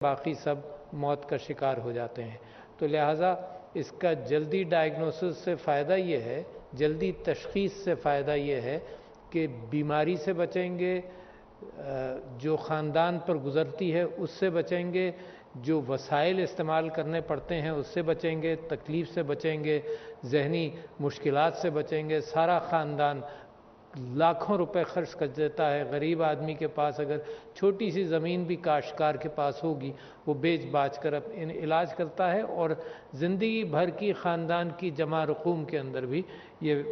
باقی سب موت کا شکار ہو جاتے ہیں۔ تو لہٰذا اس کا جلدی ڈائگنوسس سے فائدہ یہ ہے، جلدی تشخیص سے فائدہ یہ ہے کہ بیماری سے بچیں گے، جو خاندان پر گزرتی ہے اس سے بچیں گے، جو وسائل استعمال کرنے پڑتے ہیں اس سے بچیں گے، تکلیف سے بچیں گے، ذہنی مشکلات سے بچیں گے۔ سارا خاندان لاکھوں روپے خرچ کر دیتا ہے، غریب آدمی کے پاس اگر چھوٹی سی زمین بھی کاشتکار کے پاس ہوگی وہ بیچ باچ کر علاج کرتا ہے، اور زندگی بھر کی خاندان کی جمع رقوم کے اندر بھی یہ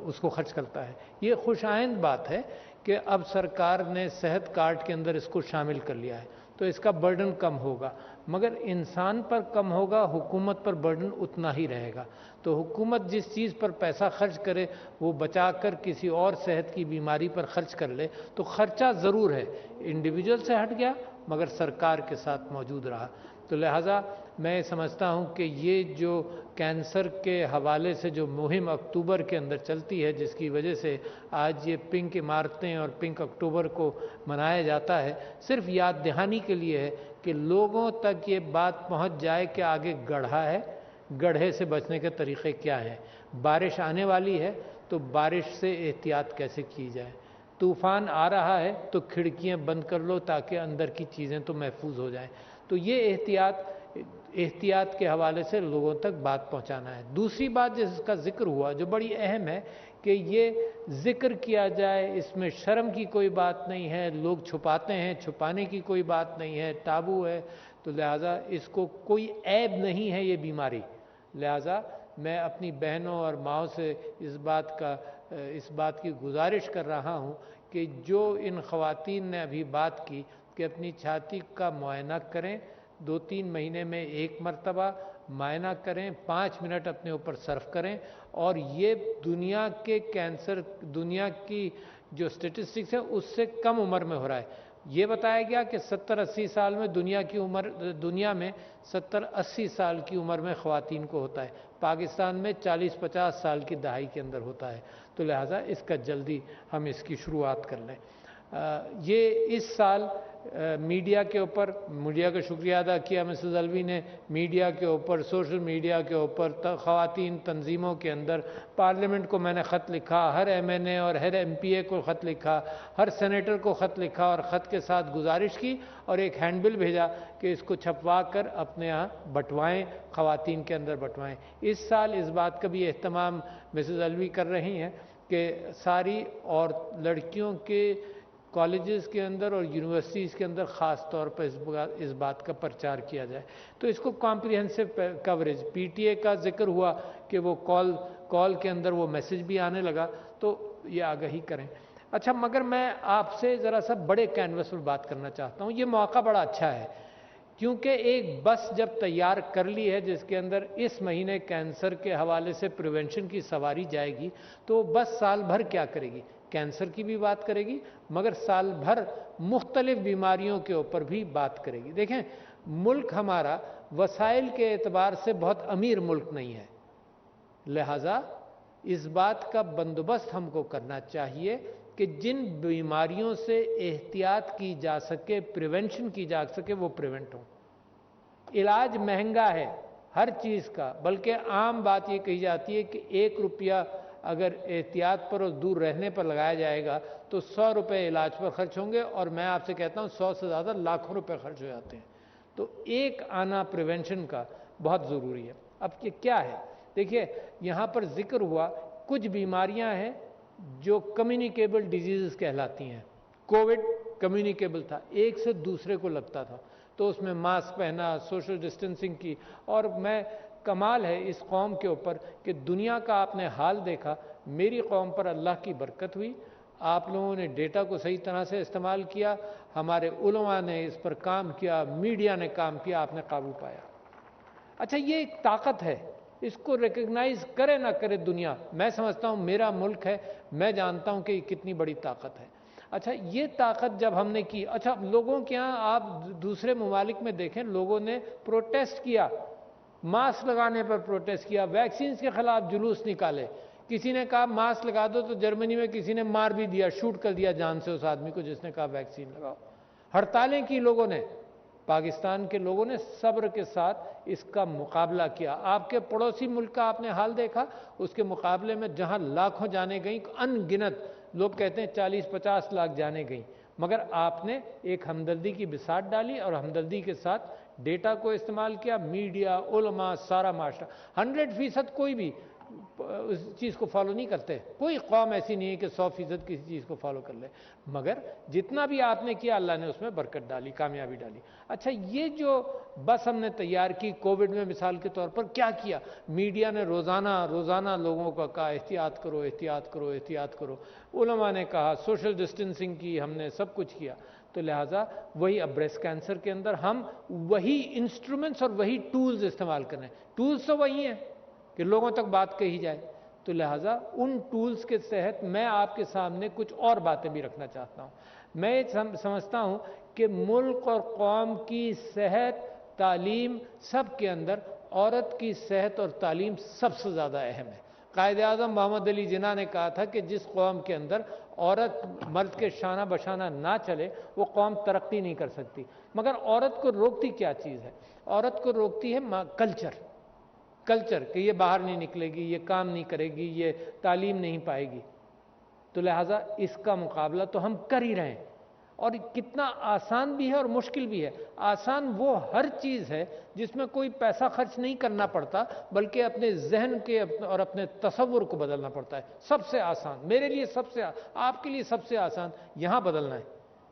اس کو خرچ کرتا ہے۔ یہ خوش آئند بات ہے کہ اب سرکار نے صحت کارڈ کے اندر اس کو شامل کر لیا ہے، تو اس کا برڈن کم ہوگا، مگر انسان پر کم ہوگا، حکومت پر برڈن اتنا ہی رہے گا۔ تو حکومت جس چیز پر پیسہ خرچ کرے وہ بچا کر کسی اور صحت کی بیماری پر خرچ کر لے تو خرچہ ضرور ہے، انڈیویجول سے ہٹ گیا مگر سرکار کے ساتھ موجود رہا۔ تو لہٰذا میں سمجھتا ہوں کہ یہ جو کینسر کے حوالے سے جو مہم اکتوبر کے اندر چلتی ہے، جس کی وجہ سے آج یہ پنک عمارتیں اور پنک اکتوبر کو منایا جاتا ہے، صرف یاد دہانی کے لیے ہے کہ لوگوں تک یہ بات پہنچ جائے کہ آگے گڑھا ہے، گڑھے سے بچنے کے طریقے کیا ہیں، بارش آنے والی ہے تو بارش سے احتیاط کیسے کی جائے، طوفان آ رہا ہے تو کھڑکیاں بند کر لو تاکہ اندر کی چیزیں تو محفوظ ہو جائیں۔ تو یہ احتیاط کے حوالے سے لوگوں تک بات پہنچانا ہے۔ دوسری بات جس کا ذکر ہوا جو بڑی اہم ہے کہ یہ ذکر کیا جائے، اس میں شرم کی کوئی بات نہیں ہے، لوگ چھپاتے ہیں، چھپانے کی کوئی بات نہیں ہے، ٹابو ہے، تو لہٰذا اس کو کوئی عیب نہیں ہے یہ بیماری۔ لہٰذا میں اپنی بہنوں اور ماؤں سے اس بات کی گزارش کر رہا ہوں کہ جو ان خواتین نے ابھی بات کی کہ اپنی چھاتی کا معائنہ کریں، 2-3 مہینے میں ایک مرتبہ معائنہ کریں، 5 منٹ اپنے اوپر صرف کریں، اور یہ دنیا کے کینسر، دنیا کی جو سٹیٹسٹکس ہے اس سے کم عمر میں ہو رہا ہے۔ یہ بتایا گیا کہ 70-80 سال میں دنیا میں 70-80 سال کی عمر میں خواتین کو ہوتا ہے، پاکستان میں 40-50 سال کی دہائی کے اندر ہوتا ہے۔ تو لہٰذا اس کا جلدی ہم اس کی شروعات کر لیں۔ یہ اس سال میڈیا کے اوپر، میڈیا کا شکریہ ادا کیا مسز الوی نے، میڈیا کے اوپر، سوشل میڈیا کے اوپر، خواتین تنظیموں کے اندر، پارلیمنٹ کو میں نے خط لکھا، ہر MNA اور ہر MP کو خط لکھا، ہر سینیٹر کو خط لکھا، اور خط کے ساتھ گزارش کی اور ایک ہینڈ بل بھیجا کہ اس کو چھپوا کر اپنے ہاں بٹوائیں، خواتین کے اندر بٹوائیں۔ اس سال اس بات کا بھی اہتمام مسز الوی کر رہی ہیں کہ ساری اور لڑکیوں کے کالجز کے اندر اور یونیورسٹیز کے اندر خاص طور پر اس بات کا پرچار کیا جائے۔ تو اس کو کمپریہنسو کوریج، PTA کا ذکر ہوا کہ وہ کال کے اندر وہ میسج بھی آنے لگا، تو یہ آگاہی کریں۔ اچھا، مگر میں آپ سے ذرا سا بڑے کینوس پر بات کرنا چاہتا ہوں۔ یہ موقع بڑا اچھا ہے کیونکہ ایک بس جب تیار کر لی ہے جس کے اندر اس مہینے کینسر کے حوالے سے پریونشن کی سواری جائے گی، تو بس سال بھر کیا کرے گی؟ کینسر کی بھی بات کرے گی مگر سال بھر مختلف بیماریوں کے اوپر بھی بات کرے گی۔ دیکھیں، ملک ہمارا وسائل کے اعتبار سے بہت امیر ملک نہیں ہے، لہٰذا اس بات کا بندوبست ہم کو کرنا چاہیے کہ جن بیماریوں سے احتیاط کی جا سکے، پریونشن کی جا سکے، وہ پریونٹ ہوں۔ علاج مہنگا ہے ہر چیز کا، بلکہ عام بات یہ کہی جاتی ہے کہ 1 روپیہ اگر احتیاط پر اور دور رہنے پر لگایا جائے گا تو 100 روپے علاج پر خرچ ہوں گے، اور میں آپ سے کہتا ہوں 100 سے زیادہ لاکھوں روپے خرچ ہو جاتے ہیں۔ تو ایک آنا پریونشن کا بہت ضروری ہے۔ اب یہ کیا ہے؟ دیکھیے، یہاں پر ذکر ہوا کچھ بیماریاں ہیں جو کمیونیکیبل ڈیزیزز کہلاتی ہیں۔ کووڈ کمیونیکیبل تھا، ایک سے دوسرے کو لگتا تھا، تو اس میں ماسک پہنا، سوشل ڈسٹنسنگ کی، اور میں کمال ہے اس قوم کے اوپر کہ دنیا کا آپ نے حال دیکھا، میری قوم پر اللہ کی برکت ہوئی، آپ لوگوں نے ڈیٹا کو صحیح طرح سے استعمال کیا، ہمارے علماء نے اس پر کام کیا، میڈیا نے کام کیا، آپ نے قابو پایا۔ اچھا، یہ ایک طاقت ہے، اس کو ریکگنائز کرے نہ کرے دنیا، میں سمجھتا ہوں میرا ملک ہے، میں جانتا ہوں کہ یہ کتنی بڑی طاقت ہے۔ اچھا، یہ طاقت جب ہم نے کی، اچھا لوگوں کے ہاں آپ دوسرے ممالک میں دیکھیں، لوگوں نے پروٹیسٹ کیا، ماسک لگانے پر پروٹیسٹ کیا، ویکسینز کے خلاف جلوس نکالے، کسی نے کہا ماسک لگا دو تو جرمنی میں کسی نے مار بھی دیا، شوٹ کر دیا جان سے اس آدمی کو جس نے کہا ویکسین لگاؤ، ہڑتالیں کی لوگوں نے، پاکستان کے لوگوں نے صبر کے ساتھ اس کا مقابلہ کیا. آپ کے پڑوسی ملک کا آپ نے حال دیکھا, اس کے مقابلے میں جہاں لاکھوں جانیں گئیں, ان گنت لوگ کہتے ہیں 40-50 لاکھ جانیں گئیں, مگر آپ نے ایک ہمدردی کی بساط ڈالی اور ہمدردی کے ساتھ ڈیٹا کو استعمال کیا. میڈیا, علماء, سارا معاشرہ 100% کوئی بھی اس چیز کو فالو نہیں کرتے. کوئی قوم ایسی نہیں ہے کہ 100% کسی چیز کو فالو کر لے, مگر جتنا بھی آپ نے کیا اللہ نے اس میں برکت ڈالی, کامیابی ڈالی. اچھا, یہ جو بس ہم نے تیار کی کووڈ میں مثال کے طور پر, کیا کیا میڈیا نے؟ روزانہ لوگوں کا کہا احتیاط کرو, احتیاط کرو, احتیاط کرو. علماء نے کہا, سوشل ڈسٹینسنگ کی, ہم نے سب کچھ کیا. تو لہٰذا وہی اب بریسٹ کینسر کے اندر ہم وہی انسٹرومنٹس اور وہی ٹولز استعمال کر رہے ہیں. ٹولز تو وہی ہیں کہ لوگوں تک بات کہی جائے. تو لہٰذا ان ٹولز کے تحت میں آپ کے سامنے کچھ اور باتیں بھی رکھنا چاہتا ہوں. میں سمجھتا ہوں کہ ملک اور قوم کی صحت, تعلیم, سب کے اندر عورت کی صحت اور تعلیم سب سے زیادہ اہم ہے. قائد اعظم محمد علی جناح نے کہا تھا کہ جس قوم کے اندر عورت مرد کے شانہ بشانہ نہ چلے وہ قوم ترقی نہیں کر سکتی. مگر عورت کو روکتی کیا چیز ہے؟ عورت کو روکتی ہے کلچر کہ یہ باہر نہیں نکلے گی, یہ کام نہیں کرے گی, یہ تعلیم نہیں پائے گی. تو لہٰذا اس کا مقابلہ تو ہم کر ہی رہے ہیں, اور کتنا آسان بھی ہے اور مشکل بھی ہے. آسان وہ ہر چیز ہے جس میں کوئی پیسہ خرچ نہیں کرنا پڑتا, بلکہ اپنے ذہن کے اور اپنے تصور کو بدلنا پڑتا ہے. سب سے آسان میرے لیے, آپ کے لیے سب سے آسان یہاں بدلنا ہے.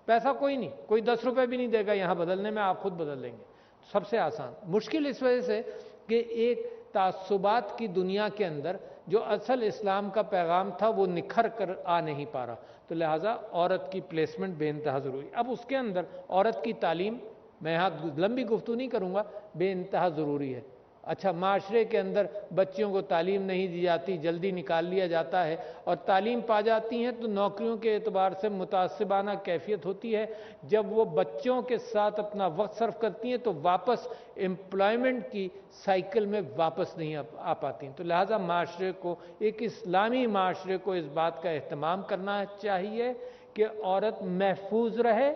پیسہ کوئی نہیں, کوئی 10 روپے بھی نہیں دے گا یہاں بدلنے میں, آپ خود بدل لیں گے. سب سے آسان. مشکل اس وجہ سے کہ ایک تعصبات کی دنیا کے اندر جو اصل اسلام کا پیغام تھا وہ نکھر کر آ نہیں پا رہا. تو لہٰذا عورت کی پلیسمنٹ بے انتہا ضروری. اب اس کے اندر عورت کی تعلیم, میں یہاں لمبی گفتگو نہیں کروں گا, بے انتہا ضروری ہے. اچھا, معاشرے کے اندر بچیوں کو تعلیم نہیں دی جاتی, جلدی نکال لیا جاتا ہے, اور تعلیم پا جاتی ہیں تو نوکریوں کے اعتبار سے متعصبانہ کیفیت ہوتی ہے. جب وہ بچوں کے ساتھ اپنا وقت صرف کرتی ہیں تو واپس امپلائمنٹ کی سائیکل میں واپس نہیں آ پاتی ہیں. تو لہٰذا معاشرے کو, ایک اسلامی معاشرے کو اس بات کا اہتمام کرنا چاہیے کہ عورت محفوظ رہے.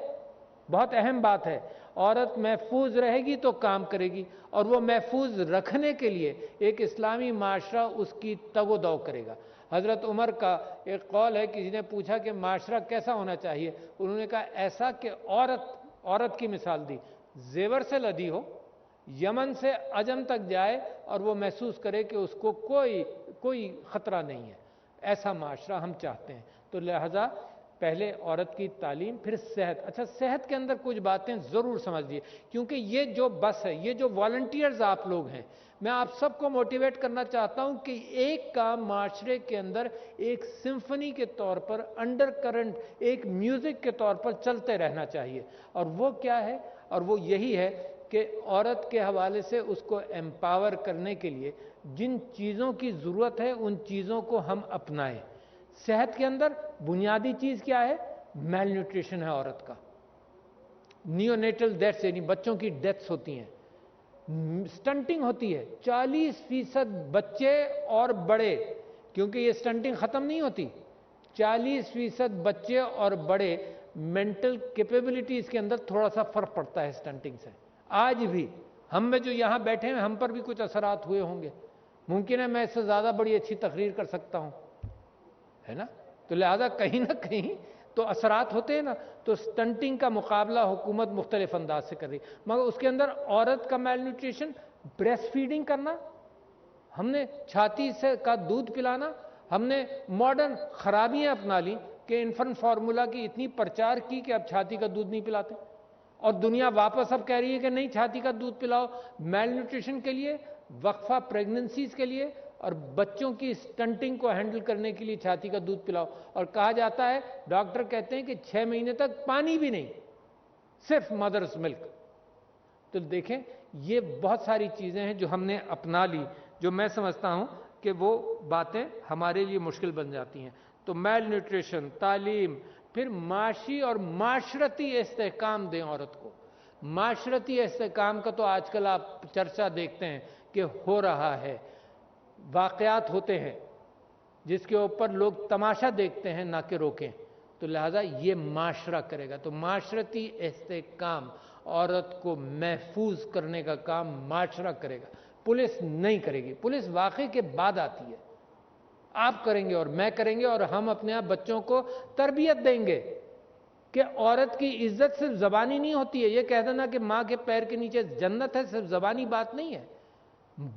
بہت اہم بات ہے, عورت محفوظ رہے گی تو کام کرے گی, اور وہ محفوظ رکھنے کے لیے ایک اسلامی معاشرہ اس کی تگ و دو کرے گا. حضرت عمر کا ایک قول ہے, کسی نے پوچھا کہ معاشرہ کیسا ہونا چاہیے, انہوں نے کہا ایسا کہ عورت کی مثال دی, زیور سے لدی ہو, یمن سے عجم تک جائے اور وہ محسوس کرے کہ اس کو کوئی خطرہ نہیں ہے. ایسا معاشرہ ہم چاہتے ہیں. تو لہذا پہلے عورت کی تعلیم, پھر صحت. اچھا, صحت کے اندر کچھ باتیں ضرور سمجھ لیے, کیونکہ یہ جو بس ہے, یہ جو والنٹیئرز آپ لوگ ہیں, میں آپ سب کو موٹیویٹ کرنا چاہتا ہوں کہ ایک کام معاشرے کے اندر ایک سمفنی کے طور پر, انڈر کرنٹ, ایک میوزک کے طور پر چلتے رہنا چاہیے. اور وہ کیا ہے؟ اور وہ یہی ہے کہ عورت کے حوالے سے اس کو ایمپاور کرنے کے لیے جن چیزوں کی ضرورت ہے ان چیزوں کو ہم اپنائیں. صحت کے اندر بنیادی چیز کیا ہے؟ میل نیوٹریشن ہے عورت کا. نیونیٹل ڈیتھس, یعنی بچوں کی ڈیتھس ہوتی ہیں, سٹنٹنگ ہوتی ہے. 40% بچے اور بڑے, کیونکہ یہ سٹنٹنگ ختم نہیں ہوتی, 40% بچے اور بڑے مینٹل کیپیبلٹیز کے اندر تھوڑا سا فرق پڑتا ہے سٹنٹنگ سے. آج بھی ہم میں جو یہاں بیٹھے ہیں, ہم پر بھی کچھ اثرات ہوئے ہوں گے. ممکن ہے میں اس سے زیادہ بڑی اچھی تقریر کر سکتا ہوں, ہے نا؟ تو لہذا کہیں نہ کہیں تو اثرات ہوتے ہیں نا. تو سٹنٹنگ کا مقابلہ حکومت مختلف انداز سے کر رہی, مگر اس کے اندر عورت کا میل نیوٹریشن, بریسٹ فیڈنگ کرنا, ہم نے چھاتی سے کا دودھ پلانا, ہم نے ماڈرن خرابیاں اپنا لی کہ انفنٹ فارمولا کی اتنی پرچار کی کہ اب چھاتی کا دودھ نہیں پلاتے, اور دنیا واپس اب کہہ رہی ہے کہ نہیں چھاتی کا دودھ پلاؤ. میل نیوٹریشن کے لیے, وقفہ پریگننسیز کے لیے, اور بچوں کی سٹنٹنگ کو ہینڈل کرنے کے لیے چھاتی کا دودھ پلاؤ. اور کہا جاتا ہے, ڈاکٹر کہتے ہیں کہ 6 مہینے تک پانی بھی نہیں, صرف مدرز ملک. تو دیکھیں یہ بہت ساری چیزیں ہیں جو ہم نے اپنا لی, جو میں سمجھتا ہوں کہ وہ باتیں ہمارے لیے مشکل بن جاتی ہیں. تو میل نیوٹریشن, تعلیم, پھر معاشی اور معاشرتی استحکام دیں عورت کو. معاشرتی استحکام کا تو آج کل آپ چرچا دیکھتے ہیں کہ ہو رہا ہے, واقعات ہوتے ہیں جس کے اوپر لوگ تماشا دیکھتے ہیں نہ کہ روکیں. تو لہذا یہ معاشرہ کرے گا. تو معاشرتی استحکام, عورت کو محفوظ کرنے کا کام معاشرہ کرے گا، پولیس نہیں کرے گی۔ پولیس واقعے کے بعد آتی ہے، آپ کریں گے اور میں کریں گے، اور ہم اپنے آپ بچوں کو تربیت دیں گے کہ عورت کی عزت صرف زبانی نہیں ہوتی ہے۔ یہ کہہ دینا کہ ماں کے پیر کے نیچے جنت ہے صرف زبانی بات نہیں ہے،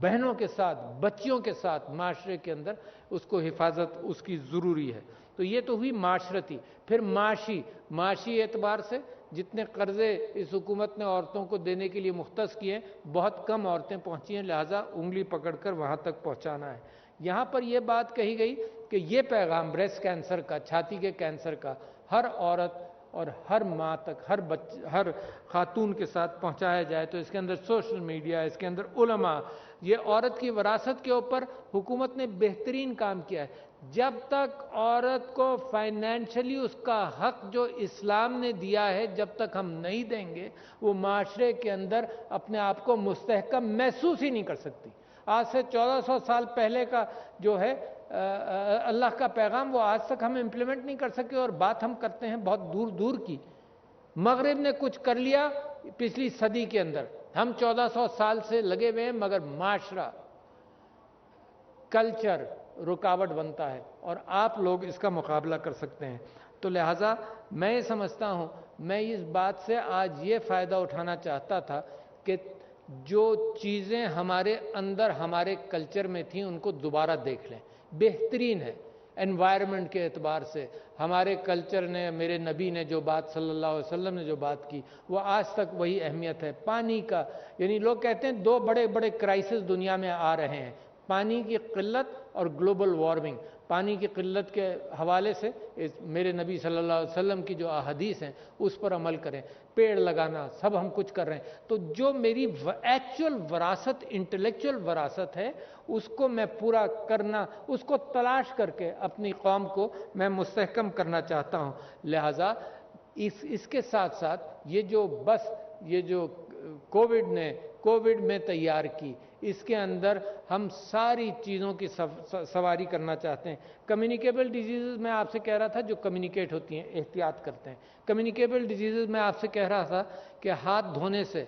بہنوں کے ساتھ، بچیوں کے ساتھ معاشرے کے اندر اس کو حفاظت اس کی ضروری ہے۔ تو یہ تو ہوئی معاشرتی۔ پھر معاشی اعتبار سے جتنے قرضے اس حکومت نے عورتوں کو دینے کے لیے مختص کیے ہیں، بہت کم عورتیں پہنچی ہیں، لہٰذا انگلی پکڑ کر وہاں تک پہنچانا ہے۔ یہاں پر یہ بات کہی گئی کہ یہ پیغام بریسٹ کینسر کا، چھاتی کے کینسر کا، ہر عورت اور ہر ماں تک، ہر خاتون کے ساتھ پہنچایا جائے۔ تو اس کے اندر سوشل میڈیا، اس کے اندر علماء، یہ عورت کی وراثت کے اوپر حکومت نے بہترین کام کیا ہے۔ جب تک عورت کو فائنینشلی اس کا حق جو اسلام نے دیا ہے جب تک ہم نہیں دیں گے، وہ معاشرے کے اندر اپنے آپ کو مستحکم محسوس ہی نہیں کر سکتی۔ آج سے 1400 سال پہلے کا جو ہے اللہ کا پیغام، وہ آج تک ہم امپلیمنٹ نہیں کر سکے، اور بات ہم کرتے ہیں بہت دور دور کی۔ مغرب نے کچھ کر لیا پچھلی صدی کے اندر، ہم 1400 سال سے لگے ہوئے ہیں، مگر معاشرہ، کلچر رکاوٹ بنتا ہے، اور آپ لوگ اس کا مقابلہ کر سکتے ہیں۔ تو لہٰذا میں یہ سمجھتا ہوں، میں اس بات سے آج یہ فائدہ اٹھانا چاہتا تھا کہ جو چیزیں ہمارے اندر ہمارے کلچر میں تھیں ان کو دوبارہ دیکھ لیں۔ بہترین ہے انوائرمنٹ کے اعتبار سے، ہمارے کلچر نے، میرے نبی نے جو بات، صلی اللہ علیہ وسلم نے جو بات کی، وہ آج تک وہی اہمیت ہے۔ پانی کا، یعنی لوگ کہتے ہیں دو بڑے بڑے کرائسس دنیا میں آ رہے ہیں، پانی کی قلت اور گلوبل وارمنگ۔ پانی کی قلت کے حوالے سے میرے نبی صلی اللہ علیہ وسلم کی جو احادیث ہیں اس پر عمل کریں، پیڑ لگانا، سب ہم کچھ کر رہے ہیں۔ تو جو میری ایکچوئل وراثت، انٹلیکچوئل وراثت ہے، اس کو میں پورا کرنا، اس کو تلاش کر کے اپنی قوم کو میں مستحکم کرنا چاہتا ہوں۔ لہٰذا اس کے ساتھ ساتھ یہ جو کووڈ میں تیار کی، اس کے اندر ہم ساری چیزوں کی سواری کرنا چاہتے ہیں۔ کمیونیکیبل ڈیزیزز میں آپ سے کہہ رہا تھا، جو کمیونیکیٹ ہوتی ہیں، احتیاط کرتے ہیں۔ کمیونیکیبل ڈیزیزز میں آپ سے کہہ رہا تھا کہ ہاتھ دھونے سے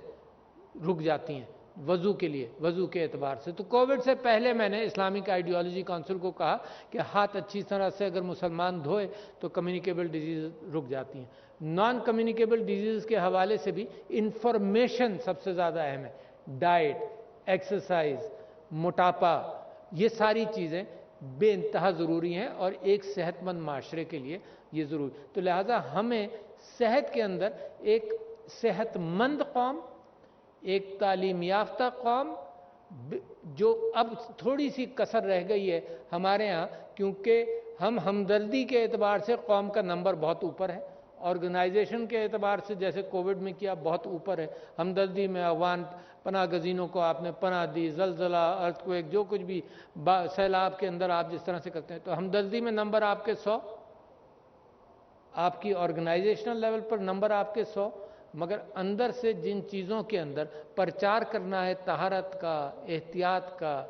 رک جاتی ہیں، وضو کے لیے، وضو کے اعتبار سے۔ تو کووڈ سے پہلے میں نے اسلامک آئیڈیالوجی کونسل کو کہا کہ ہاتھ اچھی طرح سے اگر مسلمان دھوئے تو کمیونیکیبل ڈیزیز رک جاتی ہیں۔ نان کمیونیکیبل ڈیزیز کے حوالے سے بھی انفارمیشن سب سے زیادہ اہم ہے۔ ڈائٹ، ایکسرسائز، موٹاپا، یہ ساری چیزیں بے انتہا ضروری ہیں، اور ایک صحت مند معاشرے کے لیے یہ ضروری۔ تو لہٰذا ہمیں صحت کے اندر ایک صحت مند قوم، ایک تعلیم یافتہ قوم، جو اب تھوڑی سی کسر رہ گئی ہے ہمارے ہاں، کیونکہ ہم ہمدردی کے اعتبار سے قوم کا نمبر بہت اوپر ہے، آرگنائزیشن کے اعتبار سے جیسے کووڈ میں کیا بہت اوپر ہے، ہمدردی میں افغان پناہ گزینوں کو آپ نے پناہ دی، زلزلہ، ارتھکویک، جو کچھ بھی سیلاب کے اندر آپ جس طرح سے کرتے ہیں، تو ہمدردی میں نمبر آپ کے 100، آپ کی آرگنائزیشنل لیول پر نمبر آپ کے 100، مگر اندر سے جن چیزوں کے اندر پرچار کرنا ہے، طہارت کا، احتیاط کا،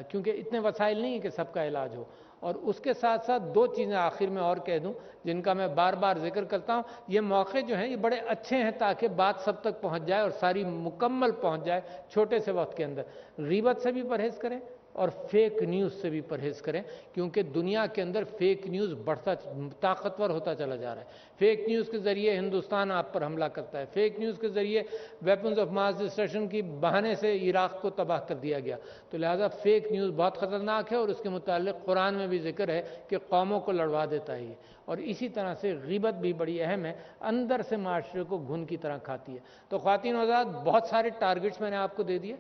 کیونکہ اتنے وسائل نہیں ہیں کہ سب کا علاج ہو۔ اور اس کے ساتھ ساتھ دو چیزیں آخر میں اور کہہ دوں جن کا میں بار بار ذکر کرتا ہوں، یہ موقع جو ہیں یہ بڑے اچھے ہیں تاکہ بات سب تک پہنچ جائے اور ساری مکمل پہنچ جائے چھوٹے سے وقت کے اندر۔ غیبت سے بھی پرہیز کریں اور فیک نیوز سے بھی پرہیز کریں، کیونکہ دنیا کے اندر فیک نیوز بڑھتا، طاقتور ہوتا چلا جا رہا ہے۔ فیک نیوز کے ذریعے ہندوستان آپ پر حملہ کرتا ہے، فیک نیوز کے ذریعے ویپنز آف ماس ڈسٹرکشن کی بہانے سے عراق کو تباہ کر دیا گیا۔ تو لہٰذا فیک نیوز بہت خطرناک ہے، اور اس کے متعلق قرآن میں بھی ذکر ہے کہ قوموں کو لڑوا دیتا ہے یہ۔ اور اسی طرح سے غیبت بھی بڑی اہم ہے، اندر سے معاشرے کو گھن کی طرح کھاتی ہے۔ تو خواتین و حضرات، بہت سارے ٹارگٹس میں نے آپ کو دے دیے،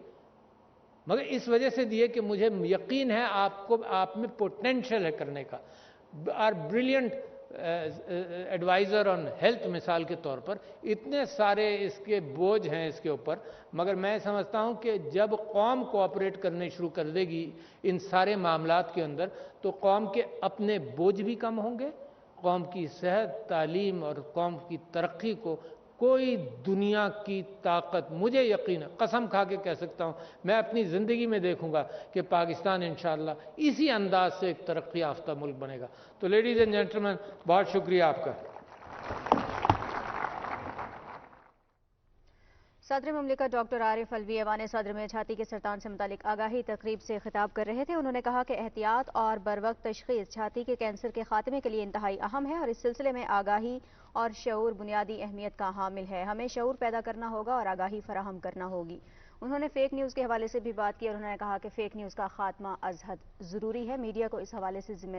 مگر اس وجہ سے دیے کہ مجھے یقین ہے آپ میں پوٹینشل ہے کرنے کا۔ Our brilliant advisor on health مثال کے طور پر، اتنے سارے اس کے بوجھ ہیں اس کے اوپر، مگر میں سمجھتا ہوں کہ جب قوم کوآپریٹ کرنے شروع کر دے گی ان سارے معاملات کے اندر، تو قوم کے اپنے بوجھ بھی کم ہوں گے، قوم کی صحت، تعلیم اور قوم کی ترقی کو کوئی دنیا کی طاقت، مجھے یقین ہے، قسم کھا کے کہہ سکتا ہوں، میں اپنی زندگی میں دیکھوں گا کہ پاکستان انشاءاللہ اسی انداز سے ایک ترقی یافتہ ملک بنے گا۔ تو لیڈیز اینڈ جینٹلمین، بہت شکریہ آپ کا۔ صدر مملکت ڈاکٹر عارف الوی ایوان صدر میں چھاتی کے سرطان سے متعلق آگاہی تقریب سے خطاب کر رہے تھے۔ انہوں نے کہا کہ احتیاط اور بروقت تشخیص چھاتی کے کینسر کے خاتمے کے لیے انتہائی اہم ہے اور اس سلسلے میں آگاہی اور شعور بنیادی اہمیت کا حامل ہے۔ ہمیں شعور پیدا کرنا ہوگا اور آگاہی فراہم کرنا ہوگی۔ انہوں نے فیک نیوز کے حوالے سے بھی بات کی اور انہوں نے کہا کہ فیک نیوز کا خاتمہ از حد ضروری ہے۔ میڈیا کو اس حوالے سے ذمہ